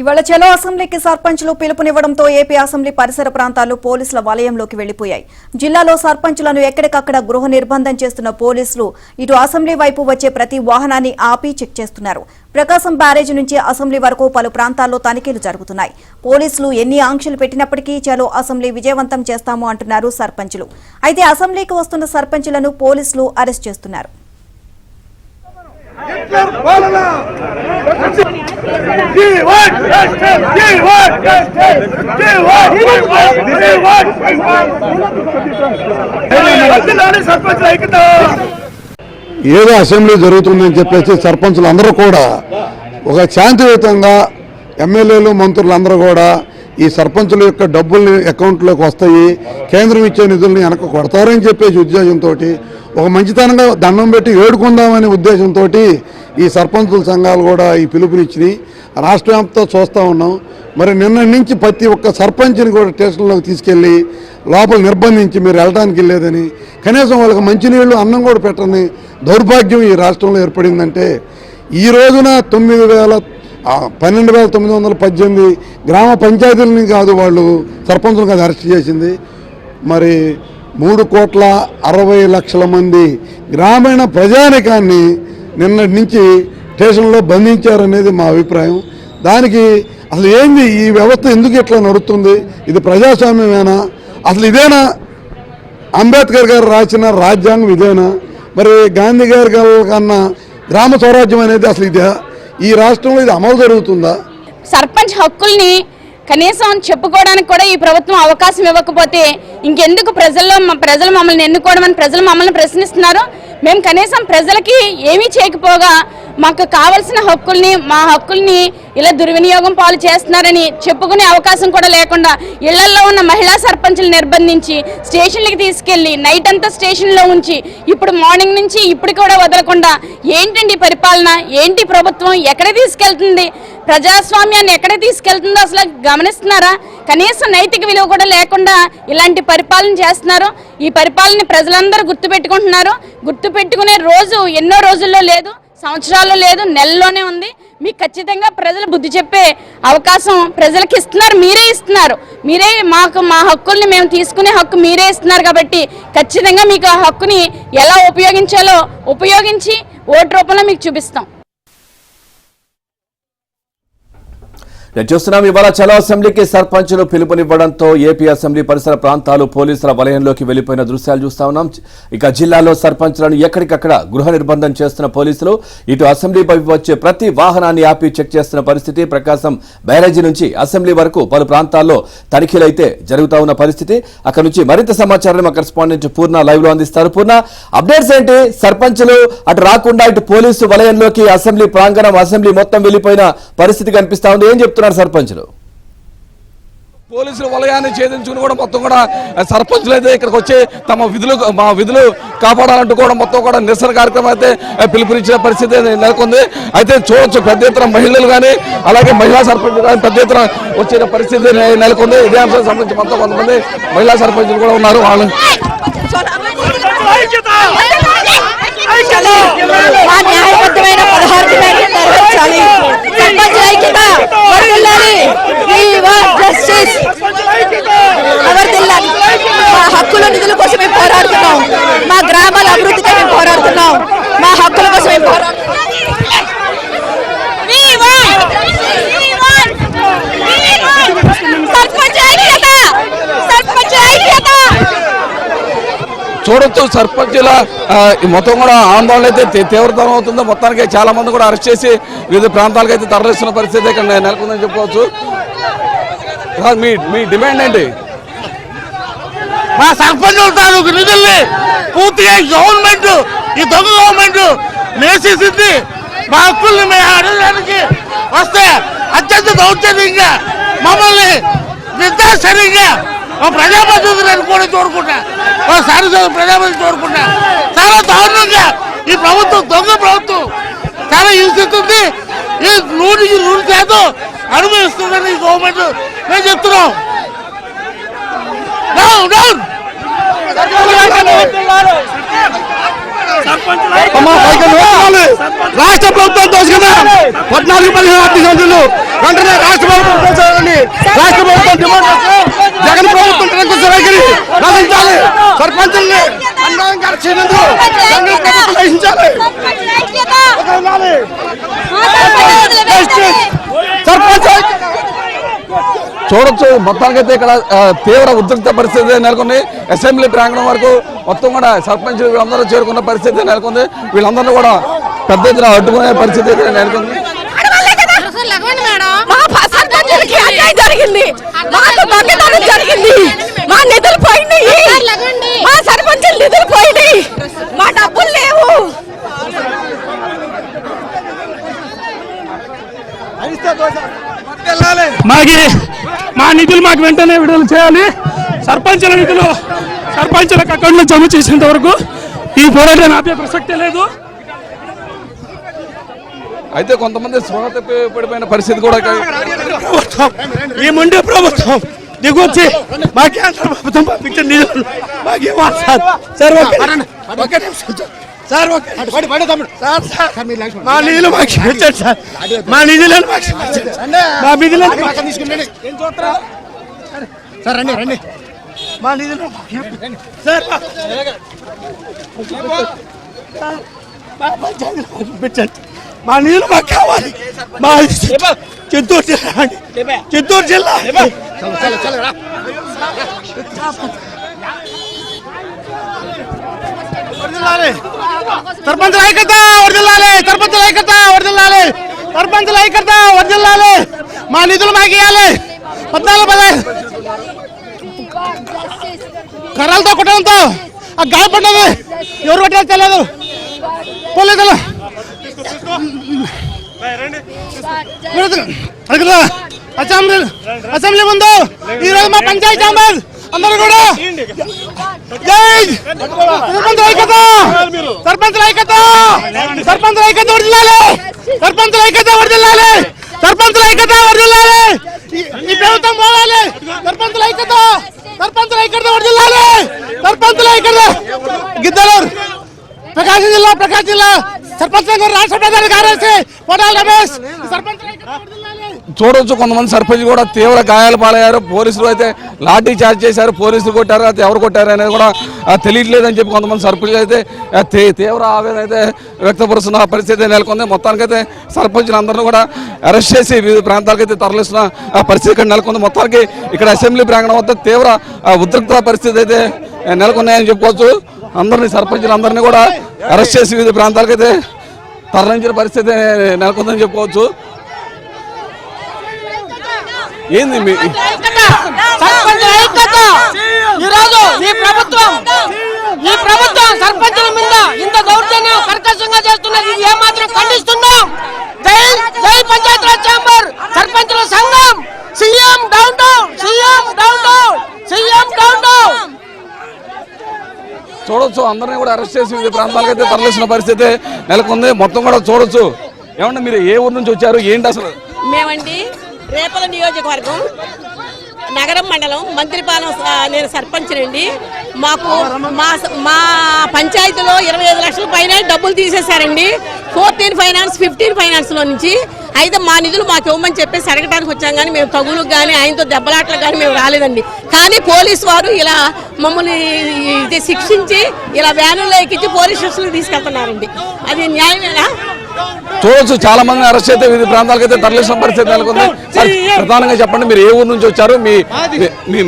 ఇవాళ చలో అసెంబ్లీకి సర్పంచ్లు పిలుపునివ్వడంతో ఏపీ అసెంబ్లీ పరిసర ప్రాంతాలు పోలీసుల వలయంలోకి వెళ్లిపోయాయి. జిల్లాలో సర్పంచ్లను ఎక్కడికక్కడ గృహ నిర్బంధం చేస్తున్న పోలీసులు ఇటు అసెంబ్లీ వైపు వచ్చే ప్రతి వాహనాన్ని ఆపి చెక్ చేస్తున్నారు. ప్రకాశం బ్యారేజ్ నుంచి అసెంబ్లీ వరకు పలు ప్రాంతాల్లో తనిఖీలు జరుగుతున్నాయి. పోలీసులు ఎన్ని ఆంక్షలు పెట్టినప్పటికీ చలో అసెంబ్లీ విజయవంతం చేస్తాము అంటున్నారు సర్పంచ్లు. అయితే అసెంబ్లీకి వస్తున్న సర్పంచ్లను పోలీసులు అరెస్ట్ చేస్తున్నారు. ఏదో అసెంబ్లీ జరుగుతుందని చెప్పేసి సర్పంచులు అందరూ కూడా ఒక శాంతియుతంగా ఎమ్మెల్యేలు మంత్రులందరూ కూడా ఈ సర్పంచుల యొక్క డబ్బుల్ని అకౌంట్లోకి వస్తాయి, కేంద్రం ఇచ్చే నిధుల్ని వెనక కొడతారని చెప్పేసి ఉద్దేశంతో ఒక మంచితనంగా దండం పెట్టి ఏడుకుందామనే ఉద్దేశంతో ఈ సర్పంచుల సంఘాలు కూడా ఈ పిలుపునిచ్చినాయి. రాష్ట్ర వ్యాప్తంగా చూస్తూ ఉన్నాం. మరి నిన్న నుంచి ప్రతి ఒక్క సర్పంచ్ని కూడా స్టేషన్లోకి తీసుకెళ్ళి లోపల నిర్బంధించి మీరు వెళ్ళడానికి వెళ్ళేదని, కనీసం వాళ్ళకి మంచినీళ్ళు అన్నం కూడా పెట్టని దౌర్భాగ్యం ఈ రాష్ట్రంలో ఏర్పడిందంటే ఈ రోజున 12,918 గ్రామ పంచాయతీలని కాదు వాళ్ళు సర్పంచులు కాదు అరెస్ట్ చేసింది, మరి 3,60,00,000 మంది గ్రామీణ ప్రజానికాన్ని నిన్నటి నుంచి స్టేషన్లో బంధించారనేది మా అభిప్రాయం. దానికి అసలు ఏంది ఈ వ్యవస్థ ఎందుకు ఇట్లా నడుస్తుంది? ఇది ప్రజాస్వామ్యమేనా? అసలు ఇదేనా అంబేద్కర్ గారు రాసిన రాజ్యాంగం? ఇదేనా? మరి గాంధీ గారి కన్నా గ్రామ స్వరాజ్యం అనేది అసలు ఇదే? ఈ రాష్ట్రంలో ఇది అమలు జరుగుతుందా? సర్పంచ్ హక్కుల్ని కనీసం చెప్పుకోవడానికి కూడా ఈ ప్రభుత్వం అవకాశం ఇవ్వకపోతే ఇంకెందుకు ప్రజలు మమ్మల్ని ఎన్నుకోవడం ప్రజలు మమ్మల్ని ప్రశ్నిస్తున్నారు. మేము కనీసం ప్రజలకి ఏమీ చేయకపోగా మాకు కావాల్సిన మా హక్కుల్ని ఇలా దుర్వినియోగం పాలు చేస్తున్నారని చెప్పుకునే అవకాశం కూడా లేకుండా ఇళ్లలో ఉన్న మహిళా సర్పంచులు నిర్బంధించి స్టేషన్లకి తీసుకెళ్లి నైట్ అంతా స్టేషన్లో ఉంచి ఇప్పుడు మార్నింగ్ నుంచి ఇప్పుడు కూడా వదలకుండా ఏంటండి పరిపాలన? ఏంటి ప్రభుత్వం? ఎక్కడ తీసుకెళ్తుంది? ప్రజాస్వామ్యాన్ని ఎక్కడ తీసుకెళ్తుందో అసలు గమనిస్తున్నారా? కనీసం నైతిక విలువ కూడా లేకుండా ఇలాంటి పరిపాలన చేస్తున్నారు. ఈ పరిపాలన ప్రజలందరూ గుర్తుపెట్టుకుంటున్నారు. గుర్తుపెట్టుకునే రోజు ఎన్నో రోజుల్లో లేదు, సంవత్సరాల్లో లేదు, నెలలోనే ఉంది. మీకు ఖచ్చితంగా ప్రజలు బుద్ధి చెప్పే అవకాశం ప్రజలకు ఇస్తున్నారు. మీరే మా హక్కుల్ని మేము తీసుకునే హక్కు మీరే ఇస్తున్నారు. కాబట్టి ఖచ్చితంగా మీకు ఆ హక్కుని ఎలా ఉపయోగించాలో ఉపయోగించి ఓటు రూపంలో మీకు చూపిస్తాం. చూస్తున్నాం ఇవాళ చలో అసెంబ్లీకి సర్పంచ్లు పిలుపునివ్వడంతో ఏపీ అసెంబ్లీ పరిసర ప్రాంతాలు పోలీసుల వలయంలోకి వెళ్లిపోయిన దృశ్యాలు చూస్తా ఉన్నాం. ఇక జిల్లాలో సర్పంచ్లను ఎక్కడికక్కడ గృహ నిర్బంధం చేస్తున్న పోలీసులు ఇటు అసెంబ్లీ వైపు వచ్చే ప్రతి వాహనాన్ని ఆపి చెక్ చేస్తున్న పరిస్థితి. ప్రకాశం బ్యారేజీ నుంచి అసెంబ్లీ వరకు పలు ప్రాంతాల్లో తనిఖీలైతే జరుగుతా ఉన్న పరిస్థితి. అక్కడ నుంచి మరింత సమాచారాన్ని మా కరెస్పాండెంట్ పూర్ణ లైవ్ లో అందిస్తారు. పూర్ణ, అప్డేట్స్ ఏంటి? సర్పంచ్లు అటు రాకుండా ఇటు పోలీసు వలయంలోకి అసెంబ్లీ ప్రాంగణం అసెంబ్లీ మొత్తం వెళ్లిపోయిన పరిస్థితి కనిపిస్తా ఉంది. ఏం చెప్తున్నారు సర్పంచులు? పోలీసుల వలయాన్ని ఛేదించుకుని కూడా మొత్తం కూడా సర్పంచులు అయితే ఇక్కడికి వచ్చి మా విధులు కాపాడాలంటూ కూడా మొత్తం కూడా నిరసన కార్యక్రమం అయితే పిలుపునిచ్చిన పరిస్థితి నెలకొంది. అయితే చూడొచ్చు పెద్ద ఎత్తున మహిళలు కానీ అలాగే మహిళా సర్పంచులు కానీ పెద్ద ఎత్తున వచ్చిన పరిస్థితి నెలకొంది. ఇదే అంశానికి సంబంధించి మొత్తం కొంతమంది మహిళా సర్పంచులు కూడా ఉన్నారు. వాళ్ళు న్యాయబద్ధమైన 16 డిమాండ్లు నెరవేర్చాలి. సర్పంచుల ఐక్యత వర్ధిల్లాలి. మా హక్కుల నిధుల కోసం మేము పోరాడుతున్నాం. మా గ్రామాల అభివృద్ధికి మేము పోరాడుతున్నాం. మా హక్కుల కోసం మేము చూడొచ్చు సర్పంచుల మొత్తం కూడా ఆందోళన అయితే తీవ్రతరం అవుతుందో. మొత్తానికి చాలా మంది కూడా అరెస్ట్ చేసి వివిధ ప్రాంతాలకు అయితే తరలిస్తున్న పరిస్థితి ఇక్కడ నెలకొందని చెప్పుకోవచ్చు. మీ డిమాండ్ ఏంటి? మా సర్పంచుల తాలూకు నిధుల్ని పూర్తిగా గవర్నమెంట్ ఈ దొంగ గవర్నమెంట్ నేసేసింది. మా హక్కుల్ని మేము అడగడానికి వస్తే అత్యంత దౌర్జన్యంగా మమ్మల్ని నిర్దాక్షిణ్యంగా ప్రజాప్రతినిధులను కూడా చూడకుండా ప్రజాప్రతినిధులు చూడకుండా చాలా దారుణంగా ఈ ప్రభుత్వం దొంగ ప్రభుత్వం చాలా హింసిస్తుంది. ఈ 100% అనుభవిస్తుందని ఈ గవర్నమెంట్ మేము చెప్తున్నాం. రాష్ట్ర ప్రభుత్వం దోచుకున్నా 14-15 ఆర్థిక సంవత్సరాలు వెంటనే రాష్ట్ర ప్రభుత్వం రాష్ట్ర ప్రభుత్వం డిమాండ్ చేస్తే జగన్ ప్రభుత్వం నిరంకుశ వైఖరి రచించాలి. సర్పంచుల్ని అన్యాయంగా రక్షించేందుకు జగన్ ప్రభుత్వం రక్షించాలి. సర్పంచ్ చూడొచ్చు మొత్తానికైతే ఇక్కడ తీవ్ర ఉద్రిక్త పరిస్థితి నెలకొంది. అసెంబ్లీ ప్రాంగణం వరకు మొత్తం కూడా సర్పంచ్ వీళ్ళందరూ చేరుకున్న పరిస్థితి నెలకొంది. వీళ్ళందరూ కూడా పెద్ద ఎత్తున అడ్డుకునే పరిస్థితి నెలకొంది. జరిగింది మాకు దొంగతనం జరిగింది. మా నిధులు పోయినాయి, మా సర్పంచుల నిధులు పోయినాయి, మా డబ్బులు లేవు. మా నిధులు మాకు వెంటనే విడుదల చేయాలి. సర్పంచుల నిధులు సర్పంచులకు అకౌంట్లో జమ చేసేంత వరకు ఈ పోరాటం ఆపే ప్రసక్తే లేదు. అయితే కొంతమంది స్పృహ తప్పి పడిపోయిన పరిస్థితి కూడా ఈ ముండే ప్రభుత్వం దిగొచ్చి మా కేంద్ర ప్రభుత్వం పంపించిన నిధులు మాకేమో సార్ మా నిధులు మాకు ఇచ్చారు సార్. మా నిధులను మా నిధులను సార్ రండి రండి మా నిధులు సార్ మా నిధులు మాకు కావాలి. మా చిత్తూరు జిల్లా అండి, చిత్తూరు జిల్లా సర్పంచుల ఐక్యత వర్ధిల్లాలి, సర్పంచుల ఐక్యత వర్ధిల్లాలి, సర్పంచుల ఐక్యత వర్ధిల్లాలి. మా నిధులు మాకు ఇవ్వాలి. 14 కర్రలతో కుట్టడంతో ఆ గాయపడ్డది ఎవరు కొట్టారో తెలియదు. పోలీసులు అసెంబ్లీ ముందు ఈరోజు మా పంచాయతీ ఛాంబర్ అందరూ కూడా సర్పంచుల ఐక్యత, సర్పంచుల ఐక్యత, సర్పంచుల ఐక్యత వర్ధిల్లాలి, సర్పంచుల ఐక్యత వర్ధిల్లాలి, సర్పంచుల ఐక్యత వర్ధిల్లాలి. ఈ ప్రభుత్వం పోవాలి. సర్పంచుల ఐక్యత, సర్పంచుల ఐక్యత వర్ధిల్లాలి, సర్పంచుల ఐక్యత. గిద్దలూరు ప్రకాశం జిల్లా సర్పంచ్ రాష్ట్ర ప్రధాన కార్యదర్శి పొడాల రమేష్. సర్పంచుల ఐక్యత వర్ధిల్లాలి. చూడొచ్చు కొంతమంది సర్పంచ్ కూడా తీవ్ర గాయాలు పాలయ్యారు. పోలీసులు అయితే లాఠీ చార్జ్ చేశారు, పోలీసులు కొట్టారు, అయితే ఎవరు కొట్టారు అనేది కూడా తెలియట్లేదని చెప్పి కొంతమంది సర్పంచ్ అయితే తీవ్ర ఆవేదన అయితే వ్యక్తపరుస్తున్న పరిస్థితి నెలకొంది. మొత్తానికైతే సర్పంచులు అందరూ కూడా అరెస్ట్ చేసి వివిధ ప్రాంతాలకైతే తరలిస్తున్న పరిస్థితి ఇక్కడ నెలకొంది. మొత్తానికి ఇక్కడ అసెంబ్లీ ప్రాంగణం వద్ద తీవ్ర ఉద్రిక్త పరిస్థితి అయితే నెలకొన్నాయని చెప్పుకోవచ్చు. సర్పంచులు అందరినీ కూడా అరెస్ట్ చేసి వివిధ ప్రాంతాలకైతే తరలించిన పరిస్థితి నెలకొందని చెప్పుకోవచ్చు. ఏంది ఈరోజు ఈ ప్రభుత్వం సర్పంచుల మీద ఇంత దౌర్జన్యం కర్కశంగా చేస్తున్నది. ఇది ఏమాత్రం ఖండిస్తున్నాం. జై పంచాయతీరాజ్ ఛాంబర్, సర్పంచుల సంఘం. CM down down, CM down down, CM down down. చూడొచ్చు అందరినీ కూడా అరెస్ట్ చేసి వివిధ ప్రాంతాలకైతే తరలిస్తున్న పరిస్థితి నెలకొంది. మొత్తం కూడా చూడొచ్చు. ఏమన్నా మీరు ఏ ఊరు నుంచి వచ్చారు, ఏంటి అసలు? మేమండి రేపల నియోజకవర్గం నగరం మండలం మంత్రిపాలెం, నేను సర్పంచ్నండి. మాకు మా పంచాయతీలో 25 లక్షల పైన డబ్బులు తీసేశారండి. 14 ఫైనాన్స్ 15 ఫైనాన్స్లో నుంచి. అయితే మా నిధులు మాకు ఇవ్వమని చెప్పేసి అడగడానికి వచ్చాం, కానీ మేము తగులకు కానీ ఆయనతో దెబ్బలాట్లకు కానీ మేము రాలేదండి. కానీ పోలీసు వారు ఇలా మమ్మల్ని శిక్షించి ఇలా వ్యానుల్లో ఎక్కించి పోలీస్ స్టేషన్కి తీసుకెళ్తున్నారండి. అది న్యాయమేనా? చూడొచ్చు చాలా మంది అరెస్ట్ అయితే వివిధ ప్రాంతాలకైతే తరలిసిన పరిస్థితి నెలకొంది. ప్రధానంగా చెప్పండి, మీరు ఏ ఊరు నుంచి వచ్చారు,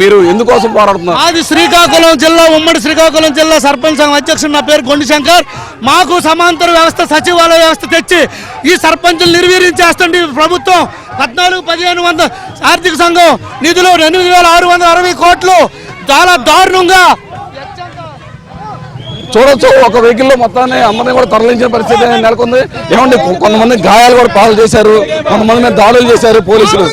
మీరు ఎందుకోసం పోరాడుతున్నారు? అది శ్రీకాకుళం జిల్లా, ఉమ్మడి శ్రీకాకుళం జిల్లా సర్పంచ్ సంఘం అధ్యక్షుడు. నా పేరు గొండి శంకర్. మాకు సమాంతర వ్యవస్థ, సచివాలయ వ్యవస్థ తెచ్చి ఈ సర్పంచులు నిర్వీర్యం చేస్తుంది ప్రభుత్వం. 14-1500 ఆర్థిక సంఘం నిధులు 8660 కోట్లు చాలా దారుణంగా చూడొచ్చు ఒక వెహికల్లో మొత్తాన్ని అందరినీ కూడా తరలించిన పరిస్థితి నెలకొంది. ఏమంటే కొంతమంది గాయాలు కూడా పాలు చేశారు, కొంతమంది మీద దాడులు చేశారు పోలీసులు.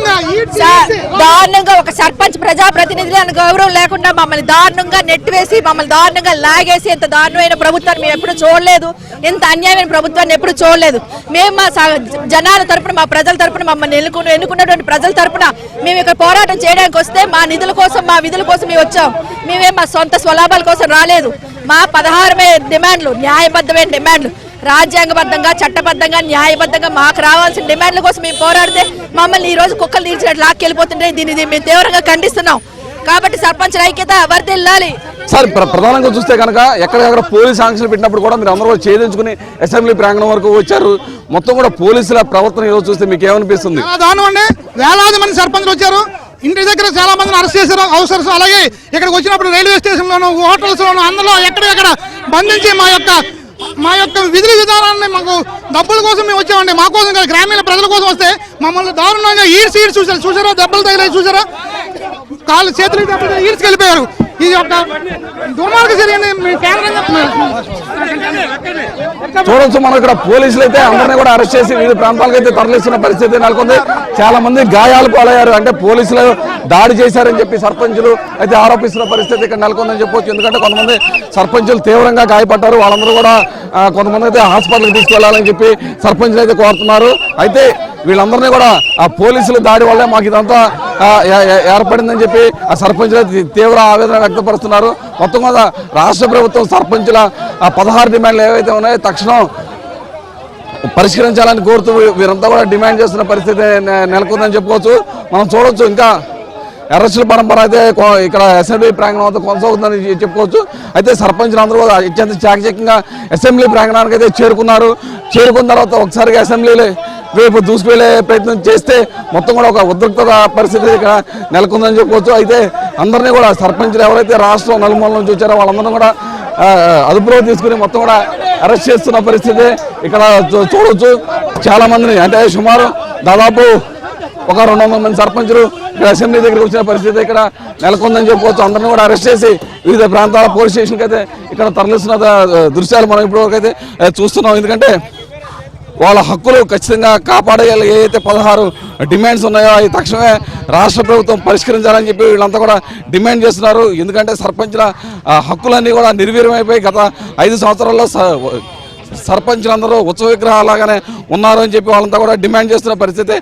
దారుణంగా ఒక సర్పంచ్ ప్రజాప్రతినిధులు అని గౌరవం లేకుండా మమ్మల్ని దారుణంగా నెట్టివేసి మమ్మల్ని దారుణంగా లాగేసి ఎంత దారుణమైన ప్రభుత్వాన్ని మేము ఎప్పుడు చూడలేదు, ఎంత అన్యాయమైన ప్రభుత్వాన్ని ఎప్పుడు చూడలేదు. మేము మా జనాల తరపున, మా ప్రజల తరపున, మమ్మల్ని ఎన్నుకున్నటువంటి ప్రజల తరపున మేము ఇక్కడ పోరాటం చేయడానికి వస్తే మా నిధుల కోసం, మా విధుల కోసం మేము వచ్చాం. మేమే మా సొంత స్వలాభాల కోసం రాలేదు. మా 16 డిమాండ్లు న్యాయబద్ధమైన డిమాండ్లు, రాజ్యాంగబద్ధంగా, చట్టబద్ధంగా, న్యాయబద్ధంగా మాకు రావాల్సిన డిమాండ్ల కోసం మేము పోరాడితే మమ్మల్ని ఈ రోజు కుక్కలు తీర్చినట్లు లాక్కెళ్ళిపోతుంటే దీన్ని మేము తీవ్రంగా ఖండిస్తున్నాం. కాబట్టి సర్పంచ్ ఐక్యత వర్ధిల్లాలి. సార్, ప్రధానంగా చూస్తే కనుక ఎక్కడెక్కడ పోలీస్ ఆంక్షలు పెట్టినప్పుడు కూడా మీరు అందరూ కూడా ఛేదించుకుని అసెంబ్లీ ప్రాంగణం వరకు వచ్చారు. మొత్తం కూడా పోలీసుల ప్రవర్తన ఈరోజు చూస్తే మీకు ఏమనిపిస్తుంది? వేలాది మంది సర్పంచ్లు వచ్చారు, ఇంటి దగ్గర చాలా మందిని అరెస్ట్ చేశారు అవసరం. అలాగే ఇక్కడికి వచ్చినప్పుడు రైల్వే స్టేషన్ లోను, హోటల్స్ లోను, అందులో ఎక్కడెక్కడ బంధించి మా యొక్క విధి విధానాన్ని మాకు డబ్బుల కోసం మేము వచ్చామండి. మా కోసం కాదు, గ్రామీణ ప్రజల కోసం వస్తే మమ్మల్ని దారుణంగా ఈడ్చి చూసారా, దెబ్బలు తగిలాయి చూసారా, కాళ్ళు చేతులు దెబ్బలు ఈడ్చుకెళ్ళిపోయారు. ఇది ఒక దుర్మార్గ జరిగింది. చూడొచ్చు మనం ఇక్కడ పోలీసులు అయితే అందరినీ కూడా అరెస్ట్ చేసి వివిధ ప్రాంతాలకు అయితే తరలిస్తున్న పరిస్థితి నెలకొంది. చాలా మంది గాయాలు పాలయ్యారు, అంటే పోలీసులు దాడి చేశారని చెప్పి సర్పంచులు అయితే ఆరోపిస్తున్న పరిస్థితి ఇక్కడ నెలకొందని చెప్పొచ్చు. ఎందుకంటే కొంతమంది సర్పంచులు తీవ్రంగా గాయపడ్డారు, వాళ్ళందరూ కూడా కొంతమంది అయితే హాస్పిటల్కి తీసుకెళ్లాలని చెప్పి సర్పంచులు అయితే కోరుతున్నారు. అయితే వీళ్ళందరినీ కూడా ఆ పోలీసుల దాడి వల్లే మాకు ఇదంతా ఏర్పడిందని చెప్పి ఆ సర్పంచులు తీవ్ర ఆవేదన వ్యక్తపరుస్తున్నారు. మొత్తం మీద రాష్ట్ర ప్రభుత్వం సర్పంచుల 16 డిమాండ్లు ఏవైతే ఉన్నాయో తక్షణం పరిష్కరించాలని కోరుతూ వీరంతా కూడా డిమాండ్ చేస్తున్న పరిస్థితి నెలకొందని చెప్పుకోవచ్చు. మనం చూడొచ్చు ఇంకా అరెస్టుల పరంపర అయితే ఇక్కడ అసెంబ్లీ ప్రాంగణం అంతా కొనసాగుతుందని చెప్పుకోవచ్చు. అయితే సర్పంచులు అందరూ కూడా అత్యంత చాకచక్యంగా అసెంబ్లీ ప్రాంగణానికి అయితే చేరుకున్నారు. చేరుకున్న తర్వాత ఒకసారిగా అసెంబ్లీలో రేపు దూసుకువెళ్లే ప్రయత్నం చేస్తే మొత్తం కూడా ఒక ఉద్రిక్తత పరిస్థితి ఇక్కడ నెలకొందని చెప్పుకోవచ్చు. అయితే అందరినీ కూడా సర్పంచులు ఎవరైతే రాష్ట్రం నలుమూల నుంచి వచ్చారో వాళ్ళందరూ కూడా అదుపులో తీసుకుని మొత్తం కూడా అరెస్ట్ చేస్తున్న పరిస్థితి ఇక్కడ చూడవచ్చు. చాలా మందిని, అంటే సుమారు దాదాపు ఒక 200 మంది సర్పంచులు ఇక్కడ అసెంబ్లీ దగ్గరికి వచ్చిన పరిస్థితి ఇక్కడ నెలకొందని చెప్పుకోవచ్చు. అందరినీ కూడా అరెస్ట్ చేసి వివిధ ప్రాంతాల పోలీస్ స్టేషన్కి అయితే ఇక్కడ తరలిస్తున్న దృశ్యాలు మనం ఇప్పటివరకు అయితే చూస్తున్నాం. ఎందుకంటే వాళ్ళ హక్కులు ఖచ్చితంగా కాపాడేయాలి. ఏదైతే 16 డిమాండ్స్ ఉన్నాయో అవి తక్షణమే రాష్ట్ర ప్రభుత్వం పరిష్కరించాలని చెప్పి వీళ్ళంతా కూడా డిమాండ్ చేస్తున్నారు. ఎందుకంటే సర్పంచుల హక్కులన్నీ కూడా నిర్వీర్యమైపోయి గత 5 సంవత్సరాల్లో సర్పంచులందరూ ఉత్సవ విగ్రహాలాగానే ఉన్నారు అని చెప్పి వాళ్ళంతా కూడా డిమాండ్ చేస్తున్న పరిస్థితి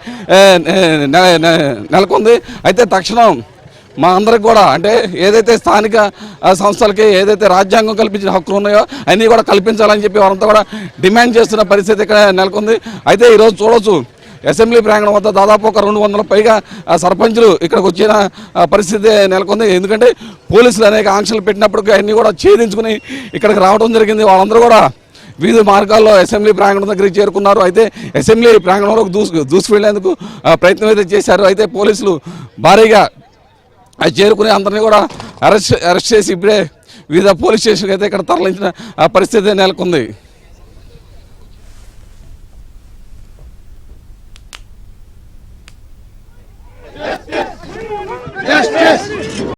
నెలకొంది. అయితే తక్షణం మా అందరికి కూడా, అంటే ఏదైతే స్థానిక సంస్థలకి ఏదైతే రాజ్యాంగం కల్పించిన హక్కులు ఉన్నాయో అన్నీ కూడా కల్పించాలని చెప్పి వారంతా కూడా డిమాండ్ చేస్తున్న పరిస్థితి ఇక్కడ నెలకొంది. అయితే ఈరోజు చూడవచ్చు అసెంబ్లీ ప్రాంగణం వద్ద దాదాపు ఒక 200 పైగా సర్పంచులు ఇక్కడికి వచ్చిన పరిస్థితి నెలకొంది. ఎందుకంటే పోలీసులు అనేక ఆంక్షలు పెట్టినప్పటికీ అన్నీ కూడా ఛేదించుకుని ఇక్కడికి రావడం జరిగింది. వాళ్ళందరూ కూడా వివిధ మార్గాల్లో అసెంబ్లీ ప్రాంగణం దగ్గరికి చేరుకున్నారు. అయితే అసెంబ్లీ ప్రాంగణంలోకి దూసుకువెళ్లేందుకు ప్రయత్నం అయితే చేశారు. అయితే పోలీసులు భారీగా చేరుకుని అందరినీ కూడా అరెస్ట్ చేసి ఇప్పుడే వివిధ పోలీస్ స్టేషన్కి అయితే ఇక్కడ తరలించిన పరిస్థితి నెలకొంది.